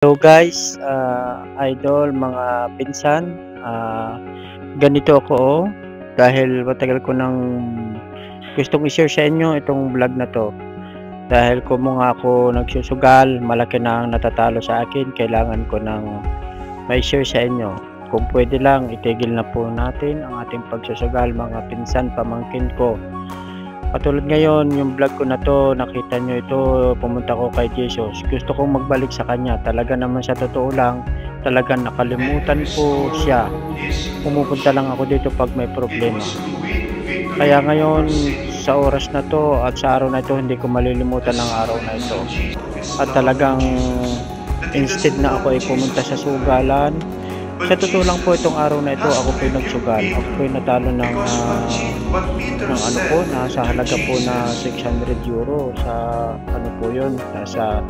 Hello guys, idol, mga pinsan, ganito ako dahil matagal ko nang gustong i-share sa inyo itong vlog na 'to. Dahil kung mga ako nagsusugal, malaki na ang natatalo sa akin, kailangan ko ng mai-share sa inyo. Kung pwede lang, itigil na po natin ang ating pagsusugal mga pinsan, pamangkin ko. Katulad ngayon, yung vlog ko na 'to, nakita nyo ito, pumunta ko kay Jesus. Gusto kong magbalik sa kanya. Talaga naman sa totoo lang, talagang nakalimutan ko siya. Pumupunta lang ako dito pag may problema. Kaya ngayon, sa oras na 'to at sa araw na ito, hindi ko malilimutan ang araw na ito. At talagang instead na ako ay pumunta sa sugalan, sa totoo lang po itong araw na ito, ako po'y nagsugal. Ako po'y natalo ng ano po, nasa halaga po na 600 euro sa ano po yun, nasa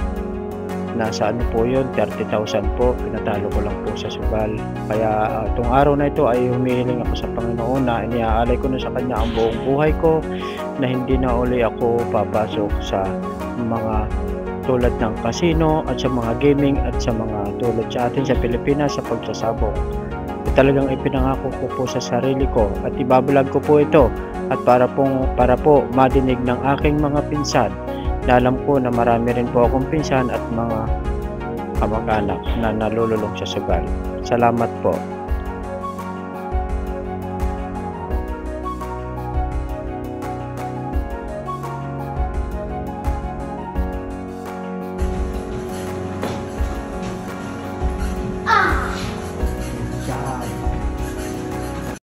ano po yun, 30,000 po, pinatalo ko lang po sa sugal. Kaya itong araw na ito ay humihiling ako sa Panginoon na iniaalay ko na sa Kanya ang buong buhay ko, na hindi na uli ako papasok sa mga tulad ng casino at sa mga gaming at sa mga tulad sa atin sa Pilipinas sa pagsasabong. Talagang ipinangako ko po sa sarili ko at ibablog ko po ito at para po madinig ng aking mga pinsan, na alam ko na marami rin po akong pinsan at mga kamag-anak na nalululong sa sugal. Salamat po.